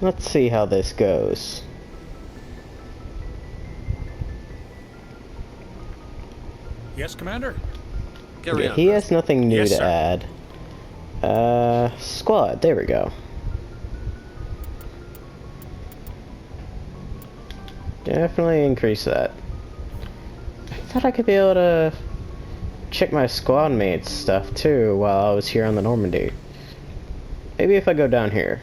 Let's see how this goes. Yes, Commander? Carry Yeah, on. he has nothing new Yes, to sir. add. Squad, there we go. Definitely increase that. I thought I could be able to check my squad mates stuff too while I was here on the Normandy. Maybe if I go down here.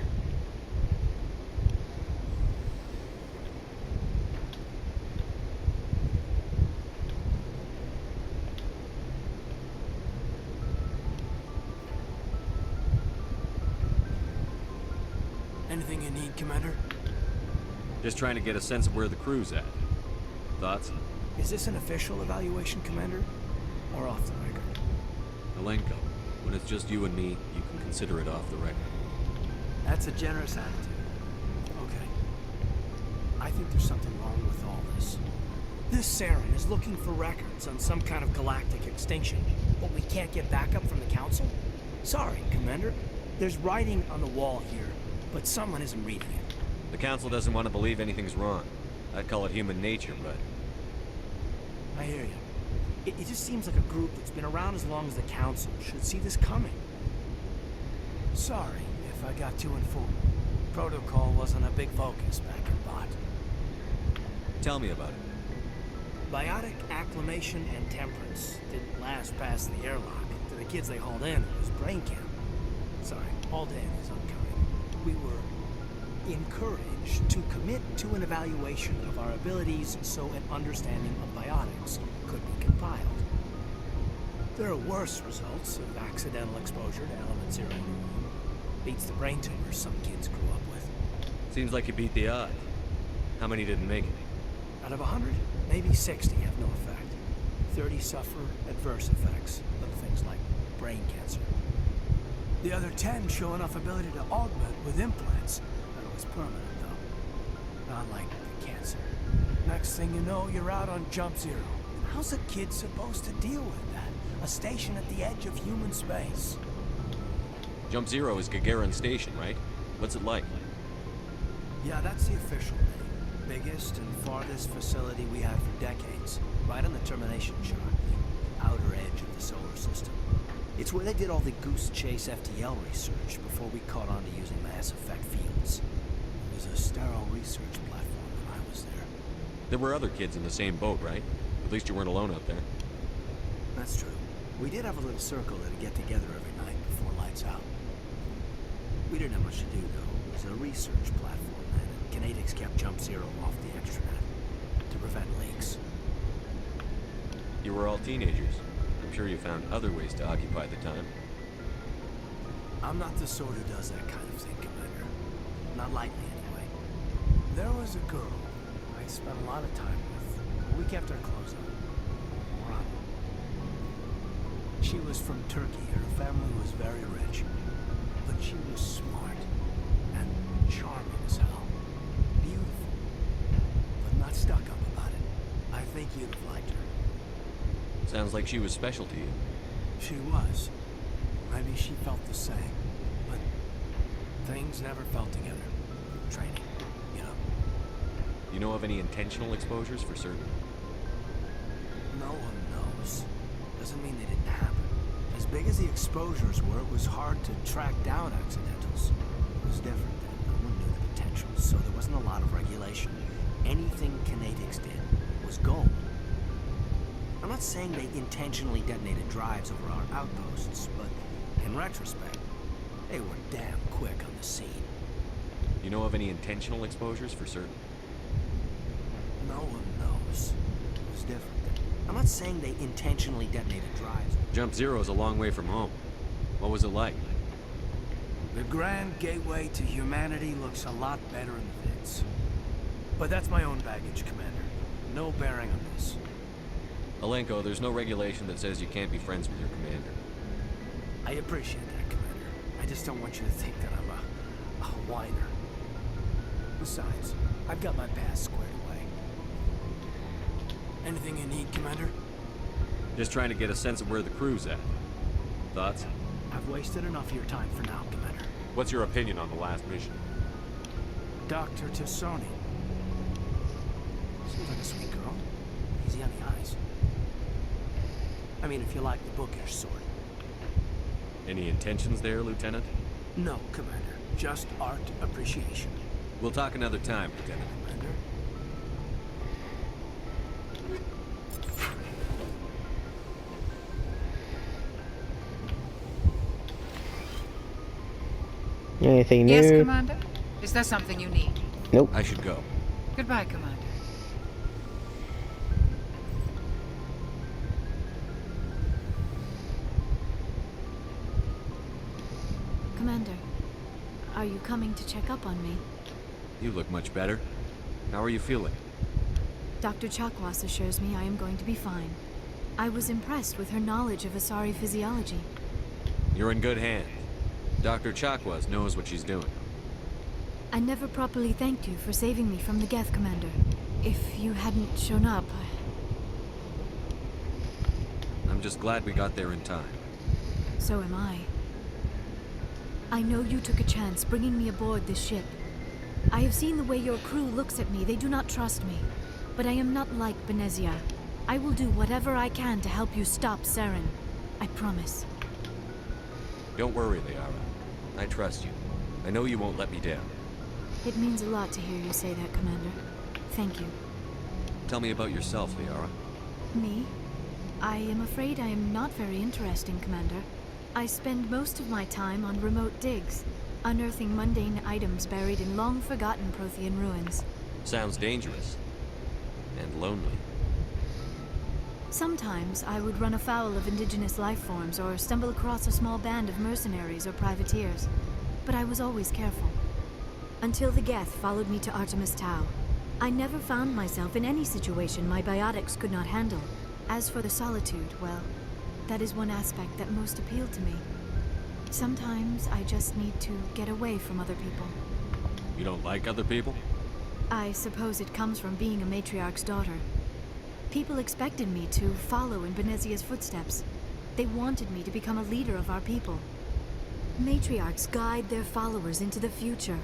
Anything you need, Commander? Just trying to get a sense of where the crew's at. Thoughts? Is this an official evaluation, Commander? Or off the record? Alenko, when it's just you and me, you can consider it off the record. That's a generous attitude. Okay. I think there's something wrong with all this. This Saren is looking for records on some kind of galactic extinction, but we can't get backup from the Council? Sorry, Commander. There's writing on the wall here, but someone isn't reading it. The Council doesn't want to believe anything's wrong. I'd call it human nature, but... I hear you. It just seems like a group that's been around as long as the Council should see this coming. Sorry if I got too informed. Protocol wasn't a big focus back in Bot. Tell me about it. Biotic acclimation and temperance didn't last past the airlock. To the kids they hauled in, it was brain camp. Sorry, hauled in is unkind. We were encouraged to commit to an evaluation of our abilities so an understanding of biotics could be compiled. There are worse results of accidental exposure to element 0. Beats the brain tumors some kids grew up with. Seems like you beat the odds. How many didn't make it? Out of 100, maybe 60 have no effect. 30 suffer adverse effects of things like brain cancer. The other 10 show enough ability to augment with implants. That was permanent, though. Not like the cancer. Next thing you know, you're out on Jump Zero. How's a kid supposed to deal with that? A station at the edge of human space. Jump Zero is Gagarin Station, right? What's it like? Yeah, that's the official name. Biggest and farthest facility we had for decades. Right on the termination chart, the outer edge of the solar system. It's where they did all the Goose Chase FTL research before we caught on to using mass effect fields. It was a sterile research platform when I was there. There were other kids in the same boat, right? At least you weren't alone out there. That's true. We did have a little circle that'd get together every night before lights out. We didn't have much to do, though. It was a research platform then, and Kinetics kept Jump Zero off the extranet to prevent leaks. You were all teenagers. I'm sure you found other ways to occupy the time. I'm not the sort who does that kind of thing, Commander. Not lightly, anyway. There was a girl I spent a lot of time with. We kept our clothes on. Run. She was from Turkey. Her family was very rich. But she was smart and charming as hell. Beautiful. But not stuck up about it. I think you'd have liked her. Sounds like she was special to you. She was. Maybe she felt the same. But things never felt together. Training, you know. You know of any intentional exposures for certain? No one knows. Doesn't mean they didn't happen. As big as the exposures were, it was hard to track down accidentals. It was different then. No one knew the potential, so there wasn't a lot of regulation. Anything Kinetics did was gold. I'm not saying they intentionally detonated drives over our outposts, but in retrospect, they were damn quick on the scene. You know of any intentional exposures for certain? No one knows. It was different. I'm not saying they intentionally detonated drives. Jump Zero is a long way from home. What was it like? The grand gateway to humanity looks a lot better in the vids. But that's my own baggage, Commander. No bearing on this. Alenko, there's no regulation that says you can't be friends with your commander. I appreciate that, Commander. I just don't want you to think that I'm a whiner. Besides, I've got my past squared away. Anything you need, Commander? Just trying to get a sense of where the crew's at. Thoughts? I've wasted enough of your time for now, Commander. What's your opinion on the last mission? Dr. Tassoni. Seems like a sweet girl. Easy on the eyes. I mean, if you like the bookish sort. Any intentions there, Lieutenant? No, Commander. Just art appreciation. We'll talk another time, Lieutenant. Commander? Anything new? Yes, Commander? Is there something you need? Nope. I should go. Goodbye, Commander. Commander, are you coming to check up on me? You look much better. How are you feeling? Dr. Chakwas assures me I am going to be fine. I was impressed with her knowledge of Asari physiology. You're in good hands. Dr. Chakwas knows what she's doing. I never properly thanked you for saving me from the Geth, Commander. If you hadn't shown up, I'm just glad we got there in time. so am I. I know you took a chance bringing me aboard this ship. I have seen the way your crew looks at me. They do not trust me. But I am not like Benezia. I will do whatever I can to help you stop Saren. I promise. Don't worry, Liara. I trust you. I know you won't let me down. It means a lot to hear you say that, Commander. Thank you. Tell me about yourself, Liara. Me? I am afraid I am not very interesting, Commander. I spend most of my time on remote digs, unearthing mundane items buried in long-forgotten Prothean ruins. Sounds dangerous. And lonely. Sometimes I would run afoul of indigenous life forms or stumble across a small band of mercenaries or privateers, but I was always careful. Until the Geth followed me to Artemis Tau. I never found myself in any situation my biotics could not handle. As for the solitude, well, that is one aspect that most appealed to me. Sometimes I just need to get away from other people. You don't like other people? I suppose it comes from being a matriarch's daughter. People expected me to follow in Benezia's footsteps. They wanted me to become a leader of our people. Matriarchs guide their followers into the future.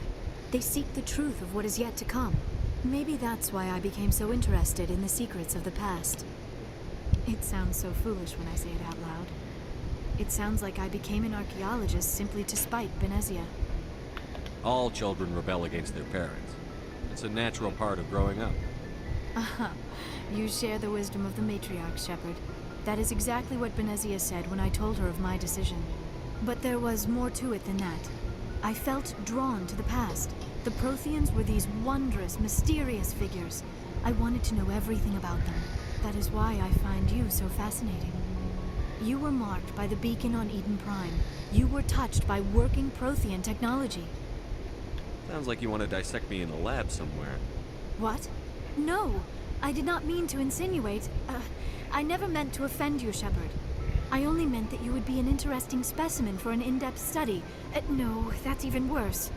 They seek the truth of what is yet to come. Maybe that's why I became so interested in the secrets of the past. It sounds so foolish when I say it out loud. It sounds like I became an archaeologist simply to spite Benezia. All children rebel against their parents. It's a natural part of growing up. Aha. You share the wisdom of the matriarch, Shepard. That is exactly what Benezia said when I told her of my decision. But there was more to it than that. I felt drawn to the past. The Protheans were these wondrous, mysterious figures. I wanted to know everything about them. That is why I find you so fascinating. You were marked by the beacon on Eden Prime. You were touched by working Prothean technology. Sounds like you want to dissect me in a lab somewhere. What? No, I did not mean to insinuate. I never meant to offend you, Shepard. I only meant that you would be an interesting specimen for an in-depth study. No, that's even worse.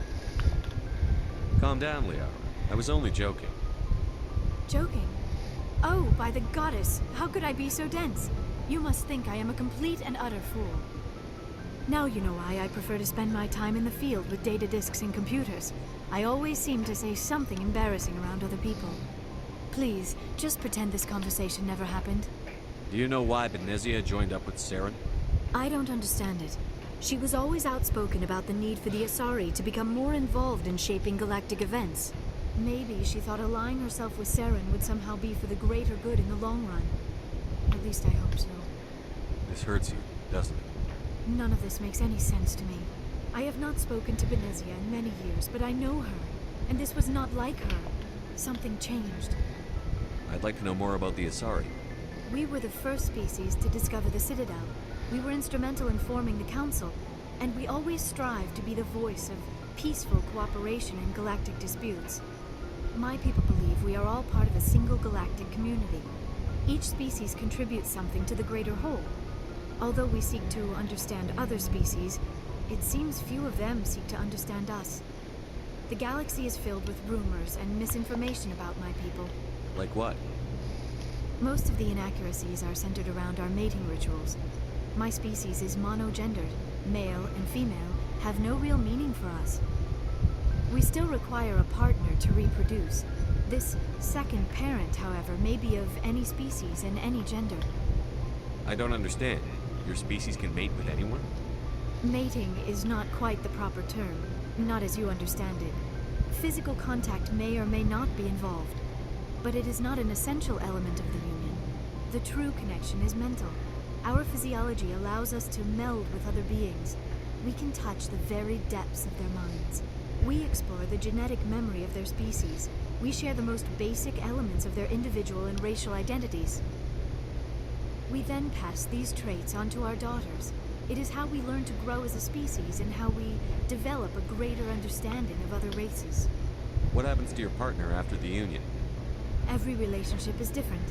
Calm down, Liara. I was only joking. Joking? Oh, by the goddess, how could I be so dense? You must think I am a complete and utter fool. Now you know why I prefer to spend my time in the field with data disks and computers. I always seem to say something embarrassing around other people. Please, just pretend this conversation never happened. Do you know why Benezia joined up with Saren? I don't understand it. She was always outspoken about the need for the Asari to become more involved in shaping galactic events. Maybe she thought allying herself with Saren would somehow be for the greater good in the long run. At least I hope so. This hurts you, doesn't it? None of this makes any sense to me. I have not spoken to Benezia in many years, but I know her. And this was not like her. Something changed. I'd like to know more about the Asari. We were the first species to discover the Citadel. We were instrumental in forming the Council, and we always strive to be the voice of peaceful cooperation in galactic disputes. My people believe we are all part of a single galactic community. Each species contributes something to the greater whole. Although we seek to understand other species, it seems few of them seek to understand us. The galaxy is filled with rumors and misinformation about my people. Like what? Most of the inaccuracies are centered around our mating rituals. My species is monogendered. Male and female have no real meaning for us. We still require a partner to reproduce. This second parent, however, may be of any species and any gender. I don't understand. Your species can mate with anyone? Mating is not quite the proper term, not as you understand it. Physical contact may or may not be involved, but it is not an essential element of the union. The true connection is mental. Our physiology allows us to meld with other beings. We can touch the very depths of their minds. We explore the genetic memory of their species. We share the most basic elements of their individual and racial identities. We then pass these traits on to our daughters. It is how we learn to grow as a species and how we develop a greater understanding of other races. What happens to your partner after the union? Every relationship is different.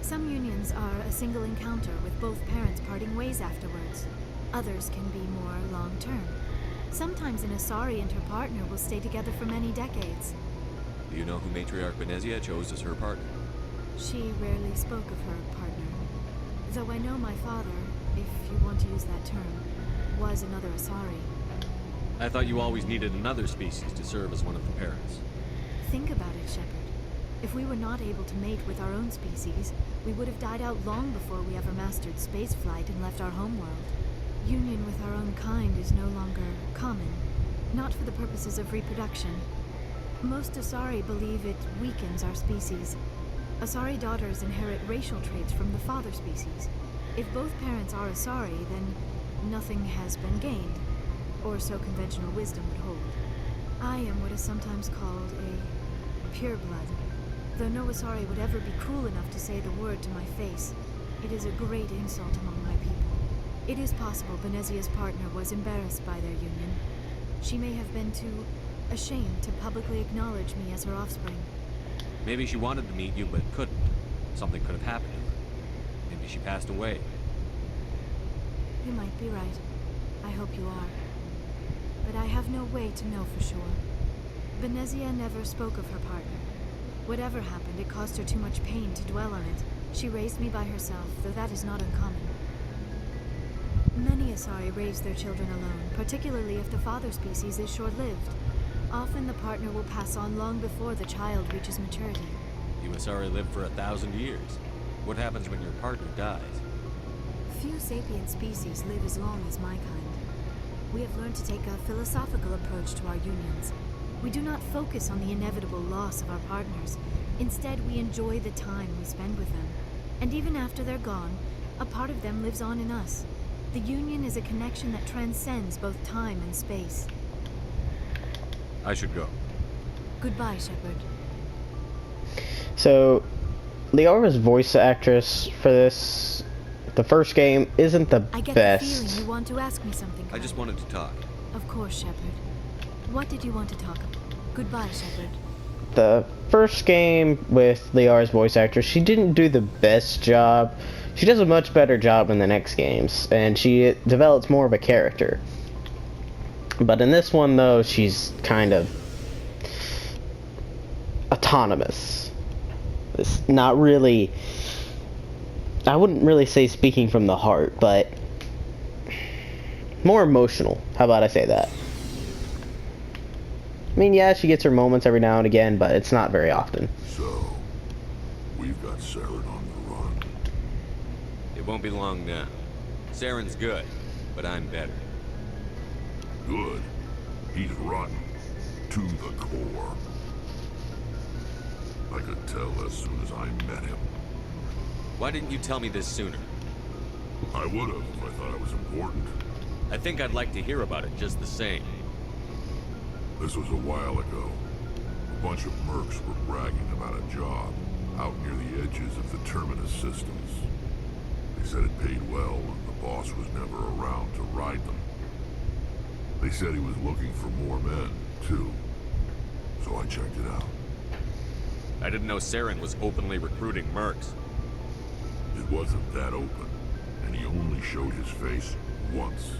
Some unions are a single encounter with both parents parting ways afterwards. Others can be more long-term. Sometimes an Asari and her partner will stay together for many decades. Do you know who Matriarch Benezia chose as her partner? She rarely spoke of her partner. Though I know my father, if you want to use that term, was another Asari. I thought you always needed another species to serve as one of the parents. Think about it, Shepard. If we were not able to mate with our own species, we would have died out long before we ever mastered spaceflight and left our homeworld. Union with our own kind is no longer common, not for the purposes of reproduction. Most Asari believe it weakens our species. Asari daughters inherit racial traits from the father species. If both parents are Asari, then nothing has been gained, or so conventional wisdom would hold. I am what is sometimes called a pureblood. Though no Asari would ever be cruel enough to say the word to my face, it is a great insult among my people. It is possible Benezia's partner was embarrassed by their union. She may have been too ashamed to publicly acknowledge me as her offspring. Maybe she wanted to meet you, but couldn't. Something could have happened to her. Maybe she passed away. You might be right. I hope you are. But I have no way to know for sure. Benezia never spoke of her partner. Whatever happened, it caused her too much pain to dwell on it. She raised me by herself, though that is not uncommon. Many Asari raise their children alone, particularly if the father species is short-lived. Often the partner will pass on long before the child reaches maturity. You Asari live for 1,000 years. What happens when your partner dies? Few sapient species live as long as my kind. We have learned to take a philosophical approach to our unions. We do not focus on the inevitable loss of our partners. Instead, we enjoy the time we spend with them. And even after they're gone, a part of them lives on in us. The union is a connection that transcends both time and space. I should go. Goodbye, Shepard. So, Liara's voice actress for the first game, isn't the I get best. the feeling you want to ask me something. I just Kyle. wanted to talk. Of course, Shepard. What did you want to talk about? Goodbye, Shepard. The first game with Liara's voice actress, she didn't do the best job. She does a much better job in the next games, and she develops more of a character. But in this one, though, she's kind of autonomous. It's not really... I wouldn't really say speaking from the heart, but more emotional. How about I say that? I mean, yeah, she gets her moments every now and again, but it's not very often. So, we've got Saren on the run. It won't be long now. Saren's good, but I'm better. Good. He's rotten. To the core. I could tell as soon as I met him. Why didn't you tell me this sooner? I would have if I thought it was important. I think I'd like to hear about it just the same. This was a while ago. A bunch of mercs were bragging about a job out near the edges of the Terminus systems. They said it paid well and the boss was never around to ride them. They said he was looking for more men, too. So I checked it out. I didn't know Saren was openly recruiting mercs. It wasn't that open, and he only showed his face once.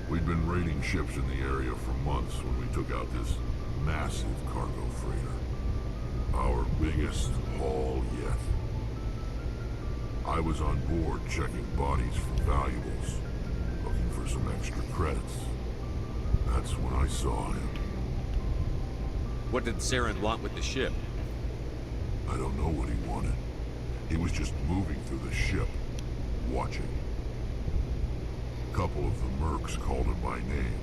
We'd been raiding ships in the area for months when we took out this massive cargo freighter. Our biggest haul yet. I was on board checking bodies for valuables, looking for some extra credits. That's when I saw him. What did Saren want with the ship? I don't know what he wanted. He was just moving through the ship, watching. A couple of the mercs called him by name,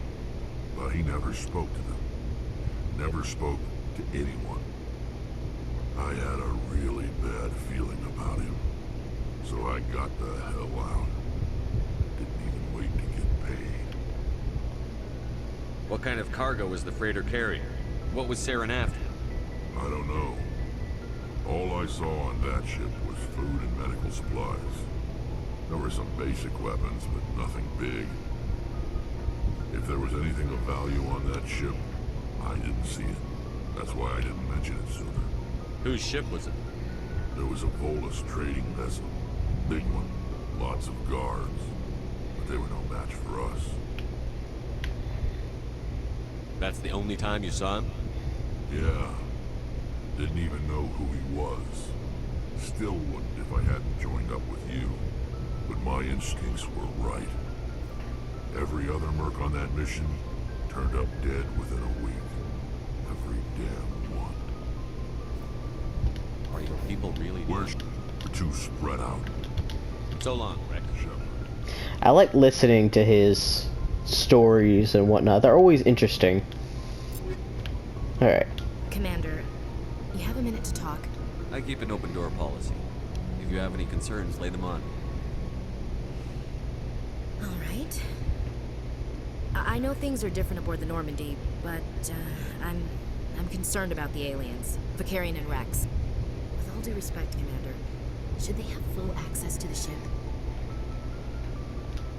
but he never spoke to them. Never spoke to anyone. I had a really bad feeling about him, so I got the hell out. Didn't even wait to get paid. What kind of cargo was the freighter carrying? What was Saren after? I don't know. All I saw on that ship was food and medical supplies. There were some basic weapons, but nothing big. If there was anything of value on that ship, I didn't see it. That's why I didn't mention it sooner. Whose ship was it? There was a Volus trading vessel. Big one. Lots of guards. But they were no match for us. That's the only time you saw him? Yeah. Didn't even know who he was. Still wouldn't if I hadn't joined up with you. But my instincts were right. Every other merc on that mission turned up dead within a week. Every damn one. Are your people really Where's too spread out? So long, Rex. Shepard. I like listening to his stories and whatnot. They're always interesting. Alright. Commander, you have a minute to talk? I keep an open door policy. If you have any concerns, lay them on. All right. I know things are different aboard the Normandy, but I'm concerned about the aliens, Vakarian and Rex. With all due respect, Commander, should they have full access to the ship?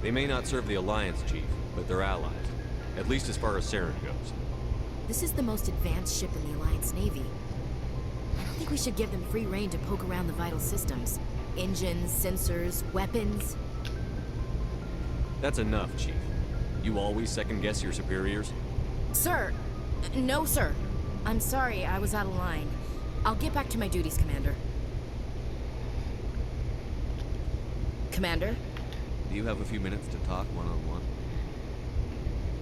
They may not serve the Alliance, Chief, but they're allies. At least as far as Saren goes. This is the most advanced ship in the Alliance Navy. I don't think we should give them free rein to poke around the vital systems. Engines, sensors, weapons. That's enough, Chief. You always second-guess your superiors? Sir! No, sir. I'm sorry, I was out of line. I'll get back to my duties, Commander. Commander? Do you have a few minutes to talk one-on-one?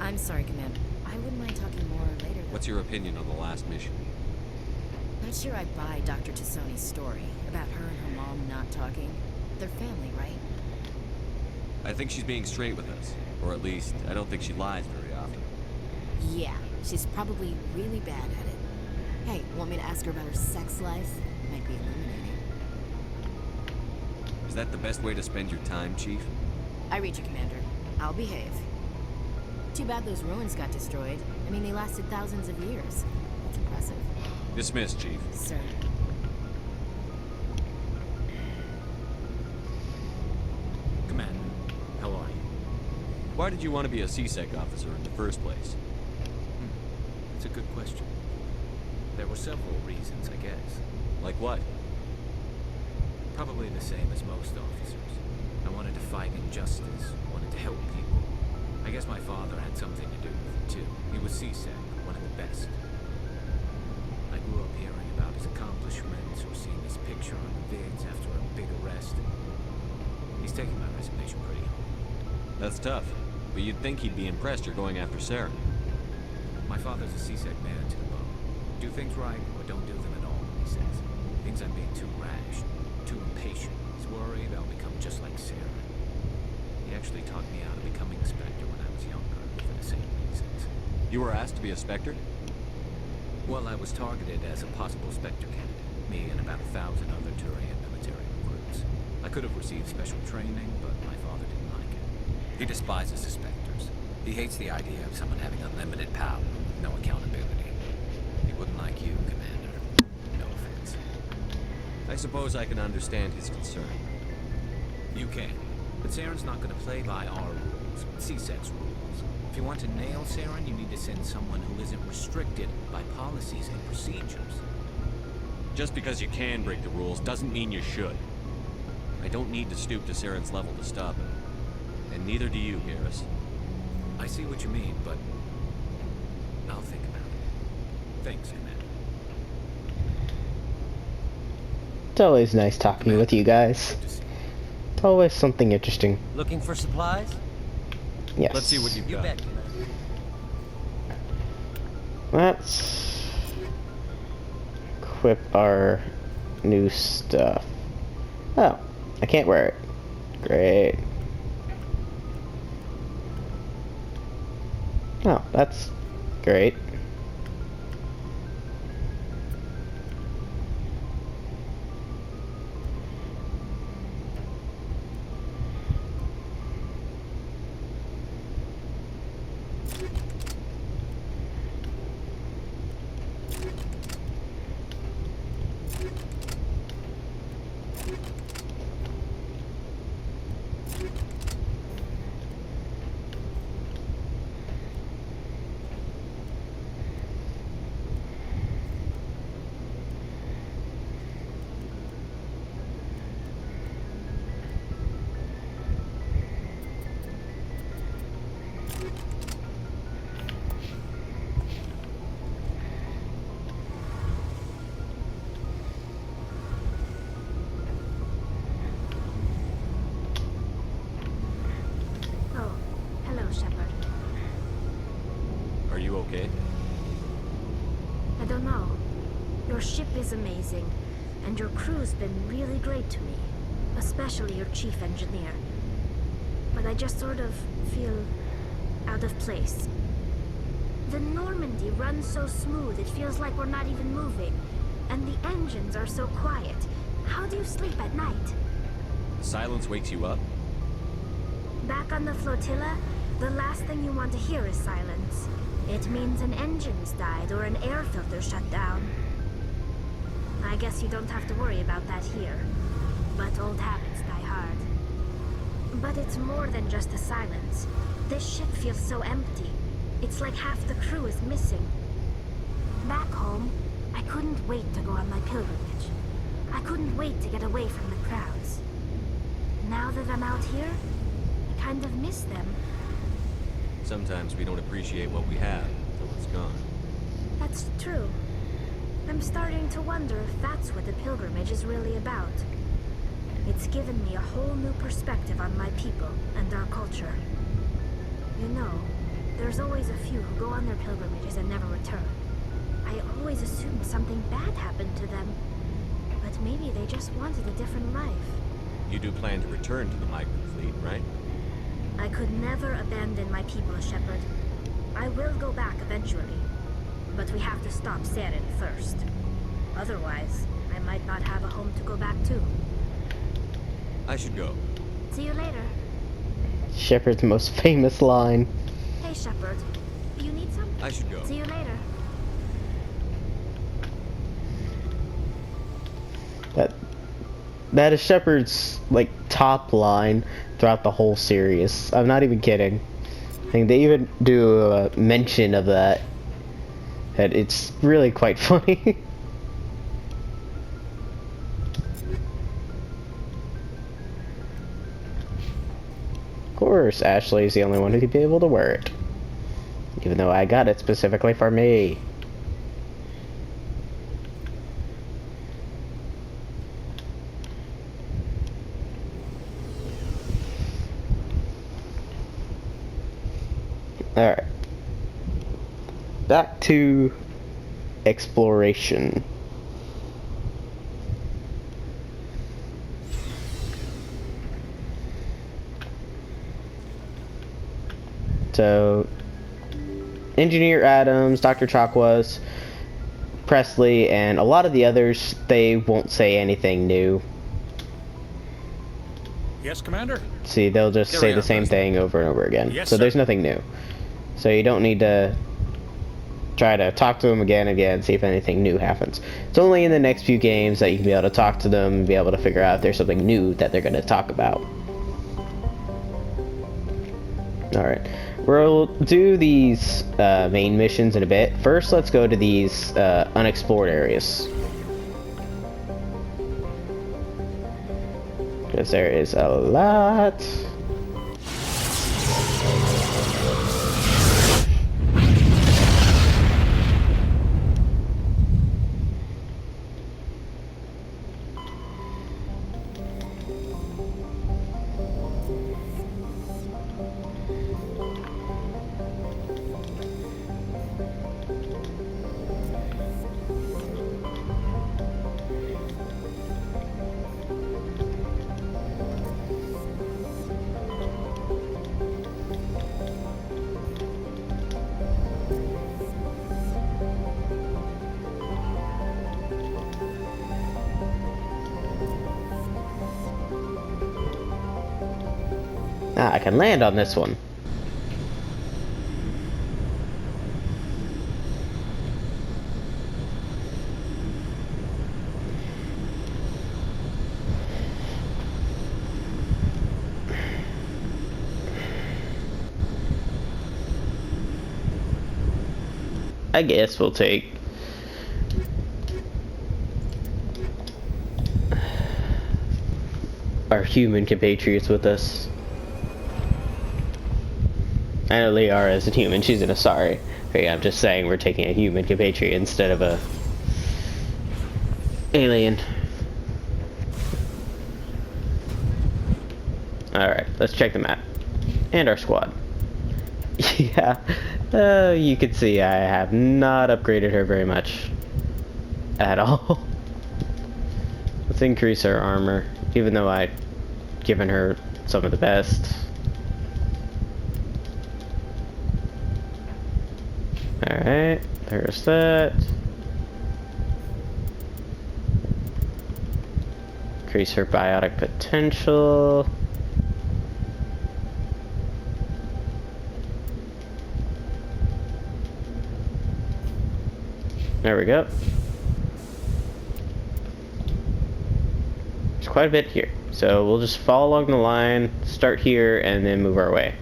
I'm sorry, Commander. I wouldn't mind talking more later, though. What's your opinion on the last mission? Not sure I buy Dr. Tassoni's story about her and her mom not talking. They're family, right? I think she's being straight with us. Or at least, I don't think she lies very often. Yeah, she's probably really bad at it. Hey, want me to ask her about her sex life? Might be illuminating. Is that the best way to spend your time, Chief? I read you, Commander. I'll behave. Too bad those ruins got destroyed. I mean, they lasted thousands of years. That's impressive. Dismissed, Chief. Sir. Commander, how are you? Why did you want to be a CSEC officer in the first place? It's a good question. There were several reasons, I guess. Like what? Probably the same as most officers. I wanted to fight injustice, wanted to help people. I guess my father had something to do with it, too. He was CSEC, one of the best. I grew up hearing about his accomplishments or seeing his picture on the vids after a big arrest. He's taking my resignation pretty hard. That's tough. But you'd think he'd be impressed you're going after Saren. My father's a CSEC man to the bone. Do things right or don't do them at all, he says. Thinks I'm being too rash, too impatient. He's worried I'll become just like Saren. He actually talked me out of becoming a Spectre when I was younger, for the same reasons. You were asked to be a Spectre? Well, I was targeted as a possible Spectre candidate. Me and about 1,000 other Turian military recruits. I could have received special training, but my father didn't like it. He despises the Spectres. He hates the idea of someone having unlimited power, no accountability. He wouldn't like you, Commander. No offense. I suppose I can understand his concern. You can. But Saren's not going to play by our rules, CSEC's rules. If you want to nail Saren, you need to send someone who isn't restricted by policies and procedures. Just because you can break the rules doesn't mean you should. I don't need to stoop to Saren's level to stop him. And neither do you, Garrus. I see what you mean, but I'll think about it. Thanks, Commander. It's always nice talking with you guys. Good to see you. It's always something interesting. Looking for supplies? Yes. Let's see what you've You got. bet, Commander. That's equip our new stuff. Oh, I can't wear it. Great. Oh, that's great. Oh, hello, Shepard. Are you okay? I don't know. Your ship is amazing, and your crew's been really great to me. Especially your chief engineer. But I just sort of feel out of place. The Normandy runs so smooth, it feels like we're not even moving. And the engines are so quiet. How do you sleep at night? Silence wakes you up? Back on the flotilla, the last thing you want to hear is silence. It means an engine's died or an air filter shut down. I guess you don't have to worry about that here. But old habits die hard. But it's more than just the silence. This ship feels so empty. It's like half the crew is missing. Back home, I couldn't wait to go on my pilgrimage. I couldn't wait to get away from the crowds. Now that I'm out here, I kind of miss them. Sometimes we don't appreciate what we have until it's gone. That's true. I'm starting to wonder if that's what the pilgrimage is really about. It's given me a whole new perspective on my people and our culture. You know, there's always a few who go on their pilgrimages and never return. I always assumed something bad happened to them. But maybe they just wanted a different life. You do plan to return to the migrant fleet, right? I could never abandon my people, Shepard. I will go back eventually. But we have to stop Saren first. Otherwise, I might not have a home to go back to. I should go. See you later. Shepard's most famous line. Hey, Shepard. You need some? I should go. See you later. That is Shepard's, like, top line throughout the whole series. I'm not even kidding. I think they even do a mention of that. And it's really quite funny. Of course, Ashley's the only one who could be able to wear it. Even though I got it specifically for me. Alright. Back to exploration. So, Engineer Adams, Dr. Chakwas, Presley, and a lot of the others, they won't say anything new. Yes, Commander? See, they'll just say the same thing over and over again. Yes, so sir. there's nothing new. So you don't need to try to talk to them again and again, see if anything new happens. It's only in the next few games that you can be able to talk to them and be able to figure out if there's something new that they're going to talk about. Alright, we'll do these main missions in a bit. First, let's go to these unexplored areas. Because there is a lot. Ah, I can land on this one. I guess we'll take our human compatriots with us. I know Liara isn't human, she's an Asari. But yeah, I'm just saying we're taking a human compatriot instead of a alien. Alright, let's check the map. And our squad. Yeah, you can see I have not upgraded her very much. At all. Let's increase her armor, even though I've given her some of the best. Alright, there's that. Increase her biotic potential. There we go. There's quite a bit here. So we'll just follow along the line, start here, and then move our way.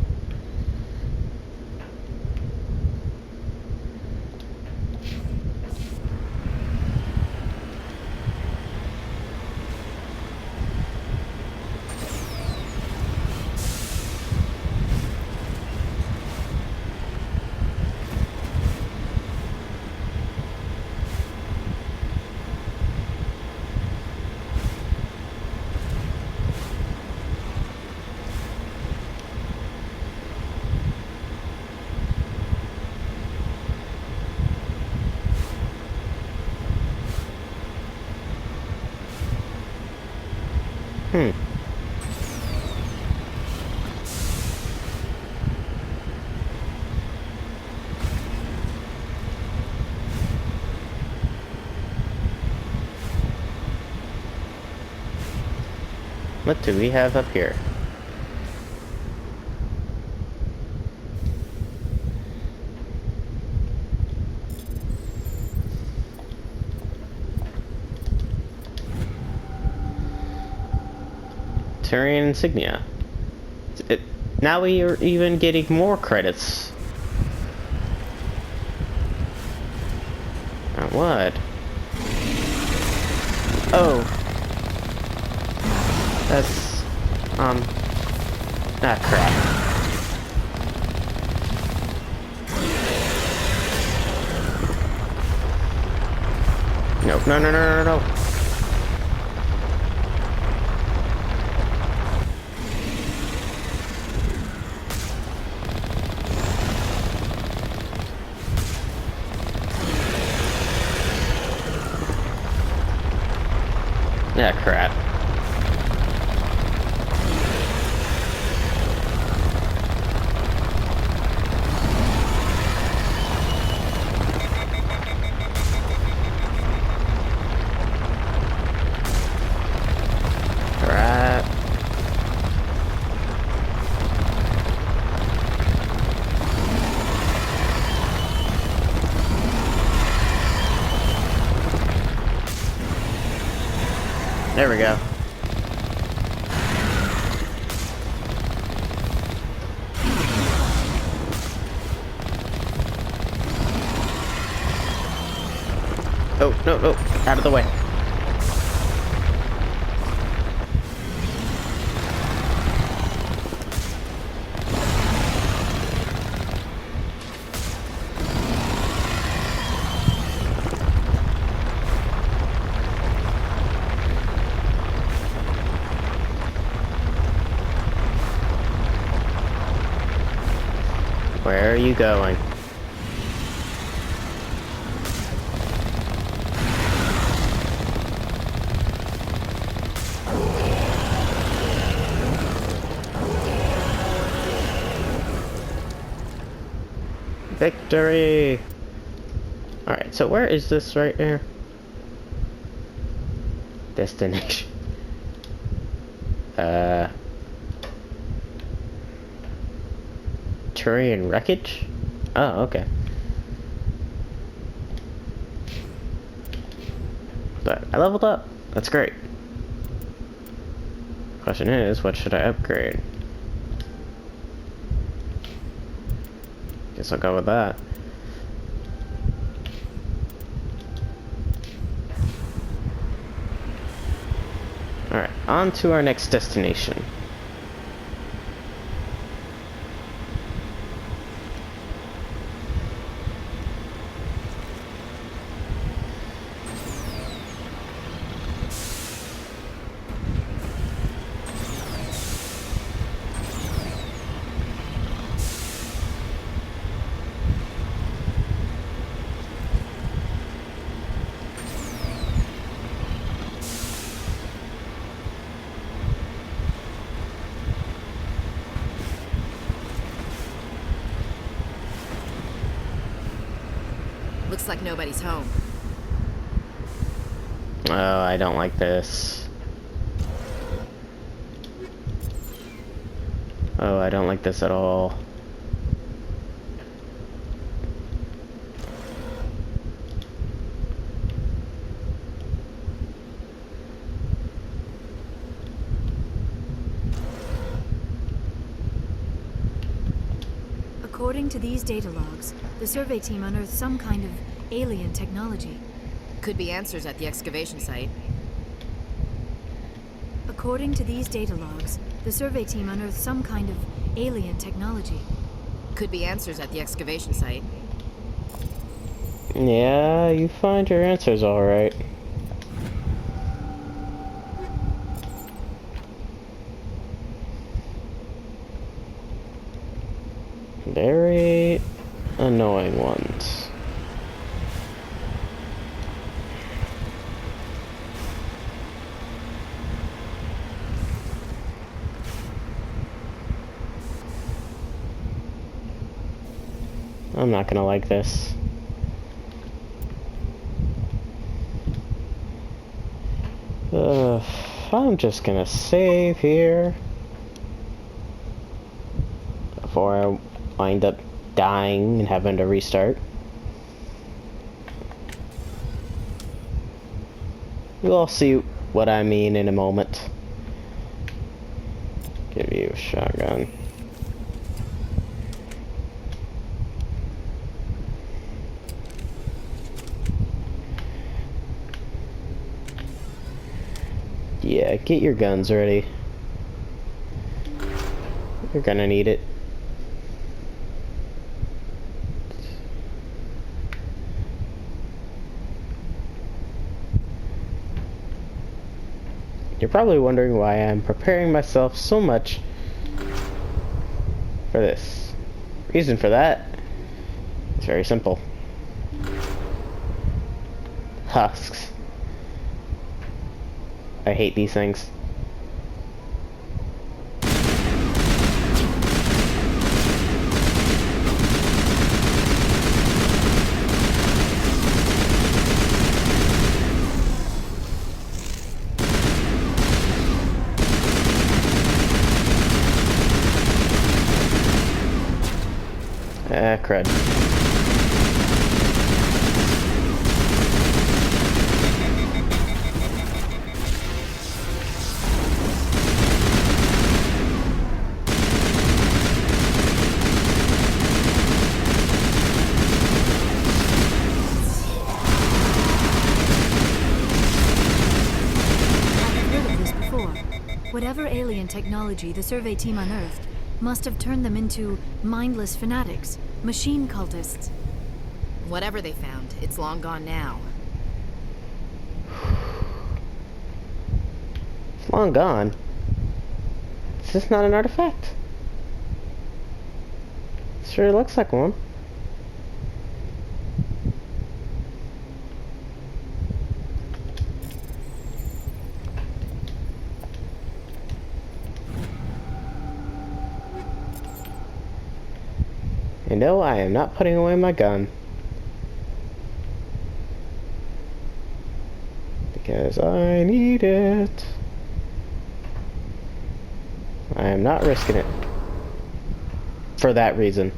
What do we have up here? Turian insignia. Now we are even getting more credits. What? Oh. That's, crap. Nope, no. Yeah, crap. There we go. Oh, no, out of the way. Where are you going? Victory! Alright, so where is this right here? Destination. Turian wreckage? Oh, okay. But I leveled up. That's great. Question is, what should I upgrade? Guess I'll go with that. Alright, on to our next destination. Looks like nobody's home. Oh, I don't like this. Oh, I don't like this at all. According to these data logs, the survey team unearthed some kind of alien technology. Could be answers at the excavation site. According to these data logs, the survey team unearthed some kind of alien technology. Could be answers at the excavation site. Yeah, you find your answers alright. Very annoying ones. I'm not gonna like this. I'm just gonna save here before I wind up dying and having to restart. You'll all see what I mean in a moment. Give you a shotgun. Yeah, get your guns ready. You're gonna need it. You're probably wondering why I'm preparing myself so much for this. Reason for that is very simple. Husks. I hate these things. Crud. Whatever alien technology the survey team unearthed must have turned them into mindless fanatics, machine cultists. Whatever they found, it's long gone now. It's long gone. It's just not an artifact. Sure looks like one. And no, I am not putting away my gun. Because I need it. I am not risking it. for that reason.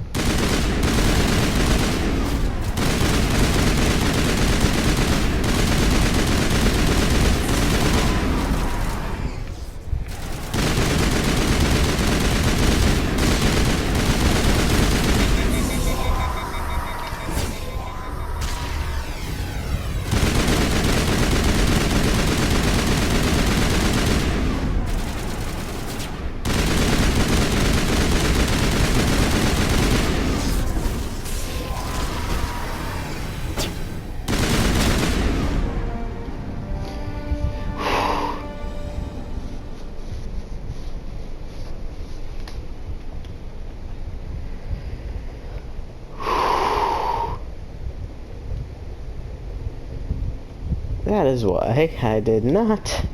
That is why I did not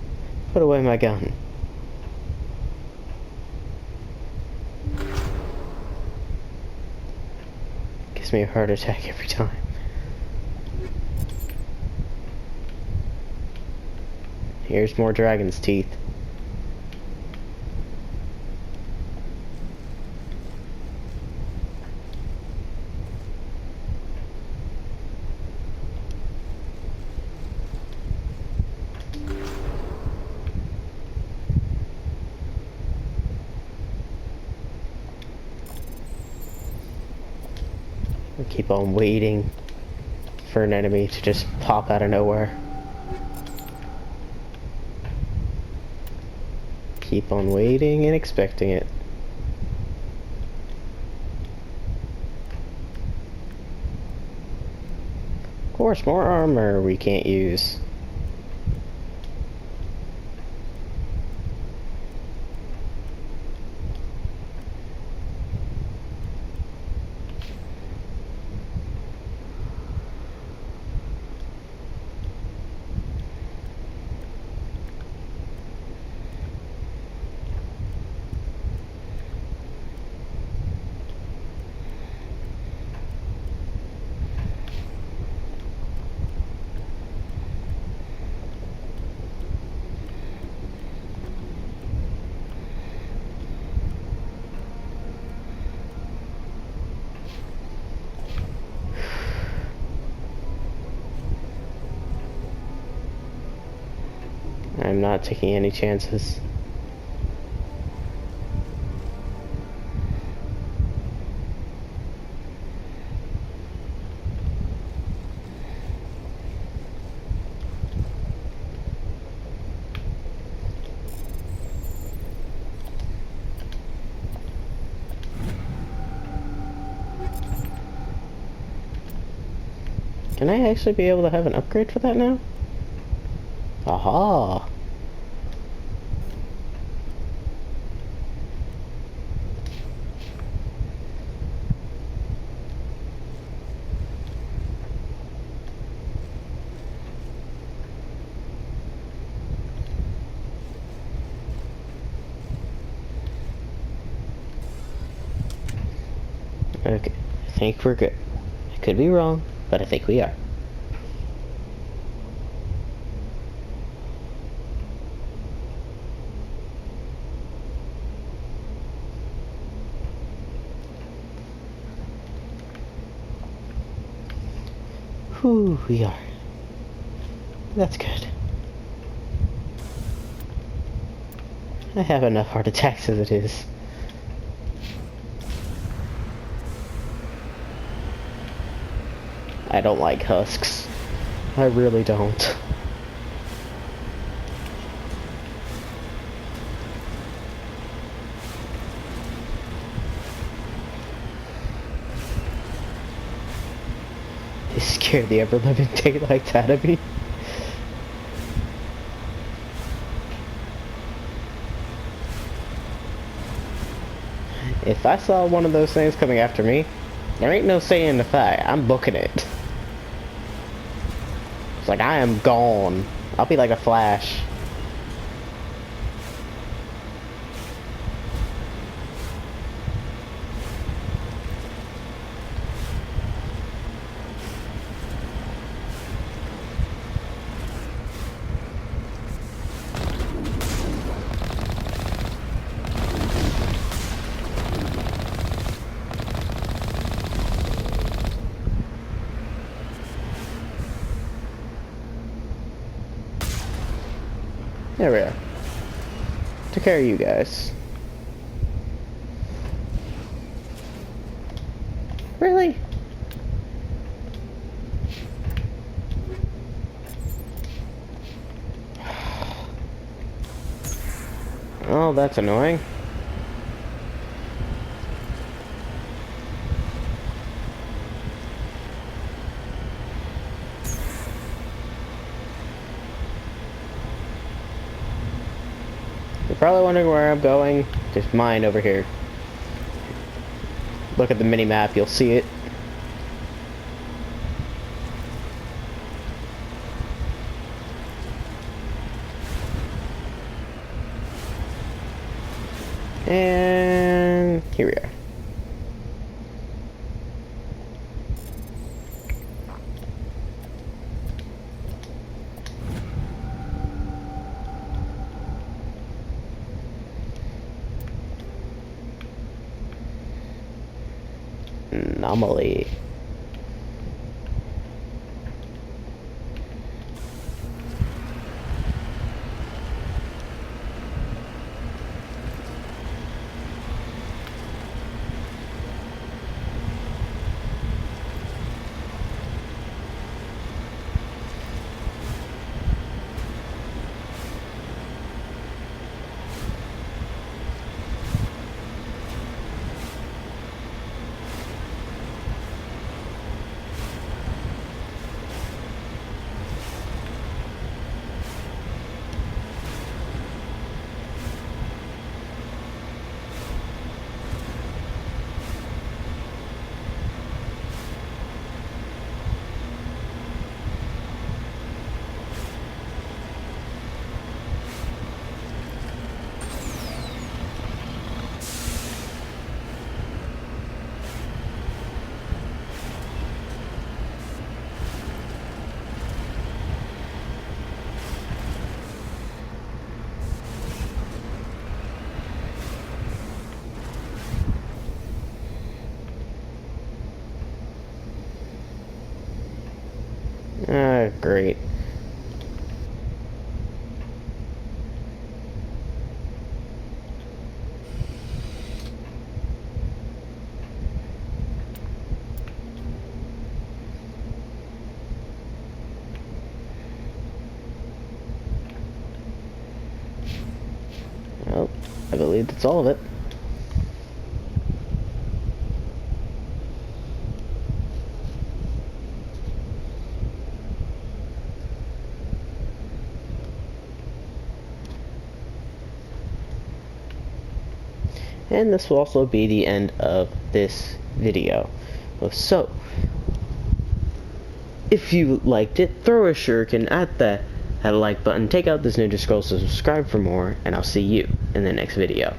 put away my gun. Gives me a heart attack every time. Here's more dragon's teeth. I keep on waiting for an enemy to just pop out of nowhere. Keep on waiting and expecting it. Of course, more armor we can't use. I'm not taking any chances. Can I actually be able to have an upgrade for that now? Aha! Okay, I think we're good. I could be wrong, but I think we are. Whew, we are. That's good. I have enough heart attacks as it is. I don't like husks. I really don't. They scare the ever-living daylights out of me. If I saw one of those things coming after me, there ain't no saying the fight. I'm booking it. It's like I am gone. I'll be like a Flash. There we are. Took care of you guys. Really? Oh, that's annoying. You're probably wondering where I'm going. Just mine over here. Look at the mini-map, you'll see it. And here we are. Anomaly. Ah, great. Well, I believe that's all of it. And this will also be the end of this video. So, if you liked it, throw a shuriken at that like button, take out this Ninja Scroll to subscribe for more, and I'll see you in the next video.